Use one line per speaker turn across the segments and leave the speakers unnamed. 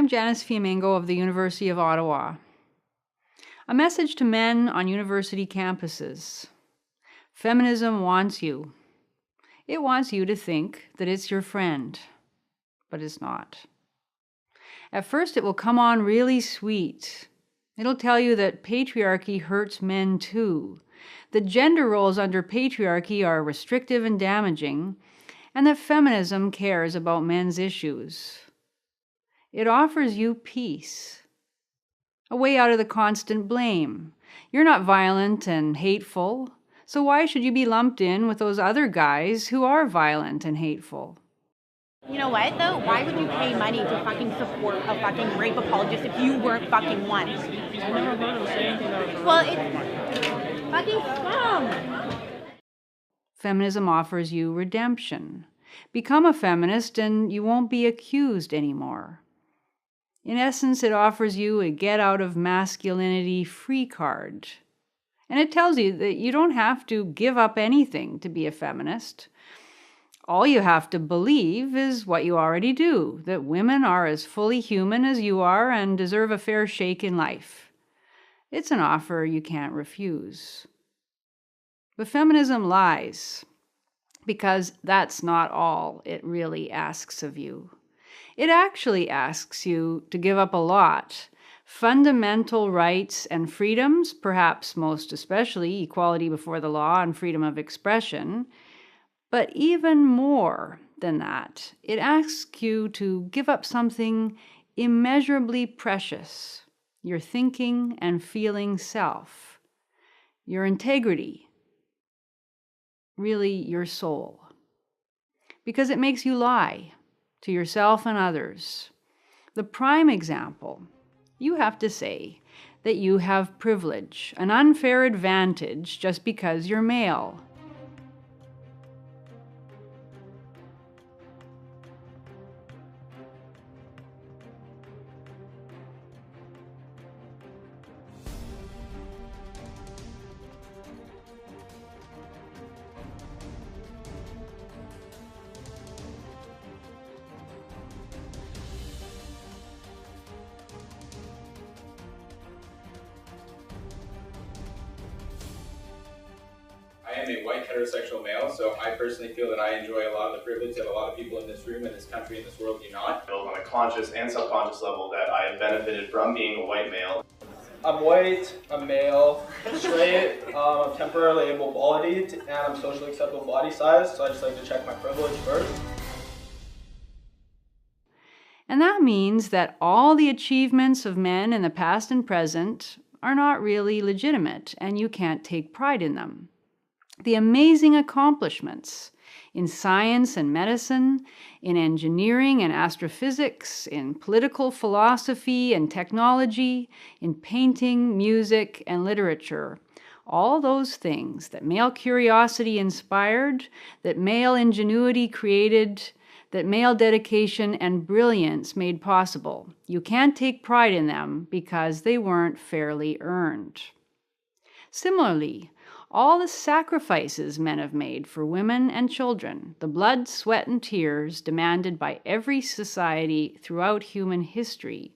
I'm Janice Fiamengo of the University of Ottawa. A message to men on university campuses. Feminism wants you. It wants you to think that it's your friend, but it's not. At first, it will come on really sweet. It'll tell you that patriarchy hurts men too, that gender roles under patriarchy are restrictive and damaging, and that feminism cares about men's issues. It offers you peace, a way out of the constant blame. You're not violent and hateful, so why should you be lumped in with those other guys who are violent and hateful?
You know what, though? Why would you pay money to fucking support a fucking rape apologist if you weren't fucking one?
I never heard him say anything that was
Well, it's fucking scum.
Feminism offers you redemption. Become a feminist and you won't be accused anymore. In essence, it offers you a get out of masculinity free card. And it tells you that you don't have to give up anything to be a feminist. All you have to believe is what you already do, that women are as fully human as you are and deserve a fair shake in life. It's an offer you can't refuse. But feminism lies, because that's not all it really asks of you. It actually asks you to give up a lot. Fundamental rights and freedoms, perhaps most especially equality before the law and freedom of expression. But even more than that, it asks you to give up something immeasurably precious, your thinking and feeling self, your integrity, really your soul. Because it makes you lie to yourself and others. The prime example, you have to say that you have privilege, an unfair advantage just because you're male.
I am a white heterosexual male, so I personally feel that I enjoy a lot of the privilege that a lot of people in this room, in this country, in this world do not.
On a conscious and subconscious level that I have benefited from being a white male.
I'm white, I'm male, straight, I'm temporarily able-bodied, and I'm socially acceptable body size, so I just like to check my privilege first.
And that means that all the achievements of men in the past and present are not really legitimate, and you can't take pride in them. The amazing accomplishments in science and medicine, in engineering and astrophysics, in political philosophy and technology, in painting, music, and literature. All those things that male curiosity inspired, that male ingenuity created, that male dedication and brilliance made possible. You can't take pride in them because they weren't fairly earned. Similarly, all the sacrifices men have made for women and children, the blood, sweat, and tears demanded by every society throughout human history,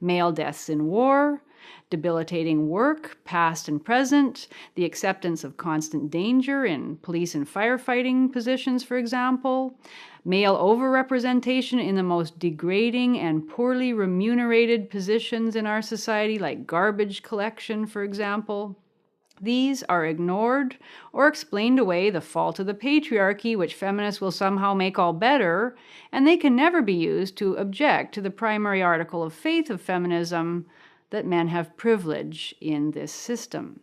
male deaths in war, debilitating work, past and present, the acceptance of constant danger in police and firefighting positions, for example, male overrepresentation in the most degrading and poorly remunerated positions in our society, like garbage collection, for example. These are ignored or explained away, the fault of the patriarchy, which feminists will somehow make all better, and they can never be used to object to the primary article of faith of feminism, that men have privilege in this system.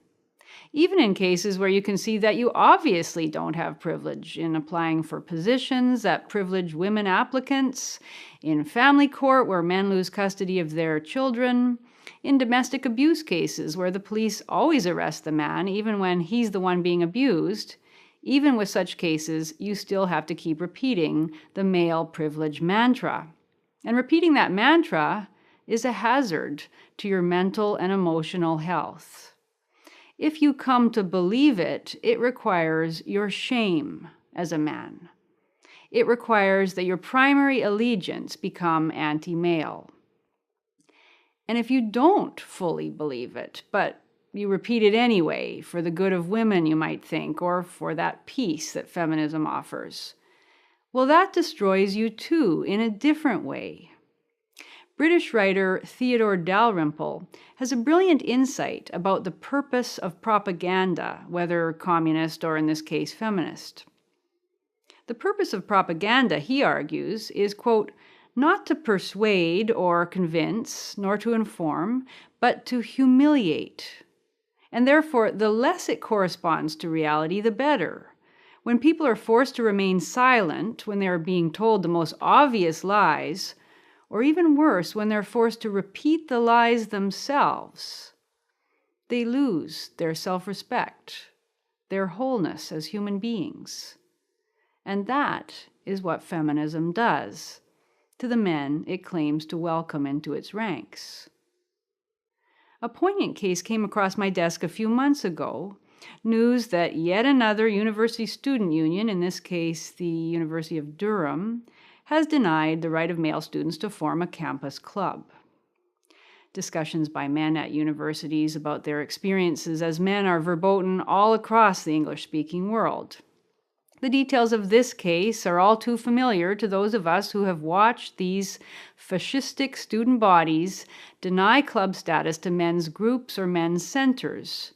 Even in cases where you can see that you obviously don't have privilege, in applying for positions that privilege women applicants, in family court where men lose custody of their children, in domestic abuse cases where the police always arrest the man even when he's the one being abused. Even with such cases, you still have to keep repeating the male privilege mantra. And repeating that mantra is a hazard to your mental and emotional health. If you come to believe it, it requires your shame as a man. It requires that your primary allegiance become anti-male. And if you don't fully believe it, but you repeat it anyway, for the good of women, you might think, or for that peace that feminism offers, well, that destroys you too, in a different way. British writer Theodore Dalrymple has a brilliant insight about the purpose of propaganda, whether communist or in this case feminist. The purpose of propaganda, he argues, is, quote, not to persuade or convince, nor to inform, but to humiliate. And therefore, the less it corresponds to reality, the better. When people are forced to remain silent, when they are being told the most obvious lies, or even worse, when they're forced to repeat the lies themselves, they lose their self-respect, their wholeness as human beings. And that is what feminism does to the men it claims to welcome into its ranks. A poignant case came across my desk a few months ago, news that yet another university student union, in this case the University of Durham, has denied the right of male students to form a campus club. Discussions by men at universities about their experiences as men are verboten all across the English-speaking world. The details of this case are all too familiar to those of us who have watched these fascistic student bodies deny club status to men's groups or men's centers.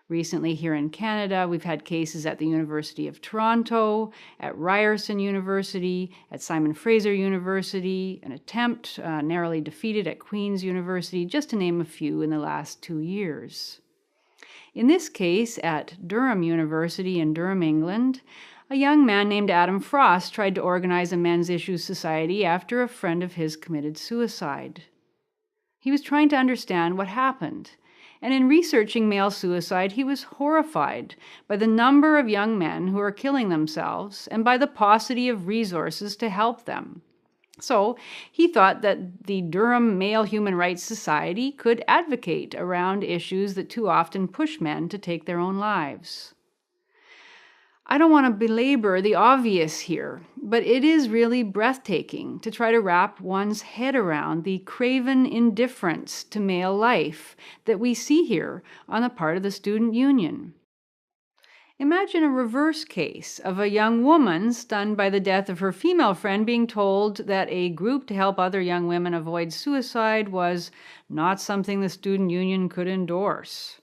Recently here in Canada, we've had cases at the University of Toronto, at Ryerson University, at Simon Fraser University, an attempt narrowly defeated at Queen's University, just to name a few in the last 2 years. In this case, at Durham University in Durham, England, a young man named Adam Frost tried to organize a men's issues society after a friend of his committed suicide. He was trying to understand what happened. And in researching male suicide, he was horrified by the number of young men who are killing themselves and by the paucity of resources to help them. So he thought that the Durham Male Human Rights Society could advocate around issues that too often push men to take their own lives. I don't want to belabor the obvious here, but it is really breathtaking to try to wrap one's head around the craven indifference to male life that we see here on the part of the student union. Imagine a reverse case of a young woman stunned by the death of her female friend being told that a group to help other young women avoid suicide was not something the student union could endorse.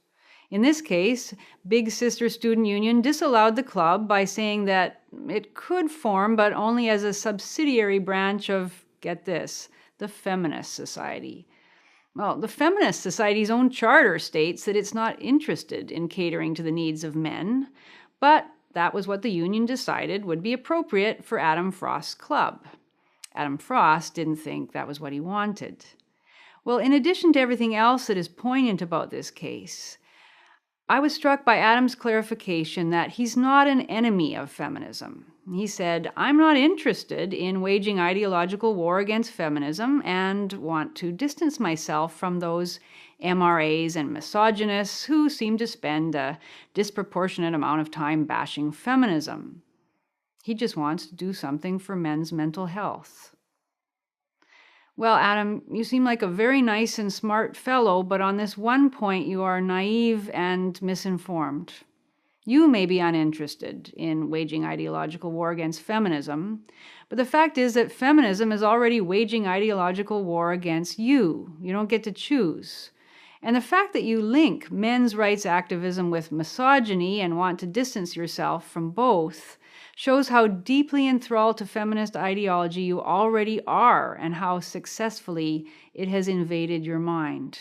In this case, Big Sister Student Union disallowed the club by saying that it could form, but only as a subsidiary branch of, get this, the Feminist Society. Well, the Feminist Society's own charter states that it's not interested in catering to the needs of men, but that was what the union decided would be appropriate for Adam Frost's club. Adam Frost didn't think that was what he wanted. Well, in addition to everything else that is poignant about this case, I was struck by Adam's clarification that he's not an enemy of feminism. He said, I'm not interested in waging ideological war against feminism and want to distance myself from those MRAs and misogynists who seem to spend a disproportionate amount of time bashing feminism. He just wants to do something for men's mental health. Well, Adam, you seem like a very nice and smart fellow, but on this one point you are naive and misinformed. You may be uninterested in waging ideological war against feminism, but the fact is that feminism is already waging ideological war against you. You don't get to choose. And the fact that you link men's rights activism with misogyny and want to distance yourself from both shows how deeply enthralled to feminist ideology you already are and how successfully it has invaded your mind.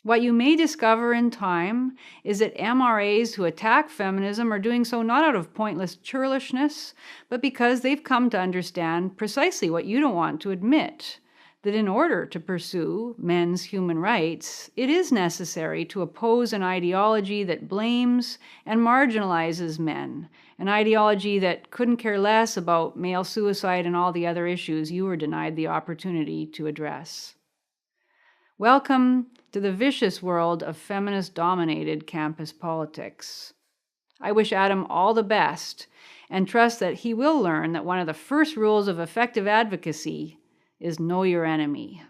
What you may discover in time is that MRAs who attack feminism are doing so not out of pointless churlishness, but because they've come to understand precisely what you don't want to admit, that in order to pursue men's human rights, it is necessary to oppose an ideology that blames and marginalizes men, an ideology that couldn't care less about male suicide and all the other issues you were denied the opportunity to address. Welcome to the vicious world of feminist-dominated campus politics. I wish Adam all the best and trust that he will learn that one of the first rules of effective advocacy is know your enemy.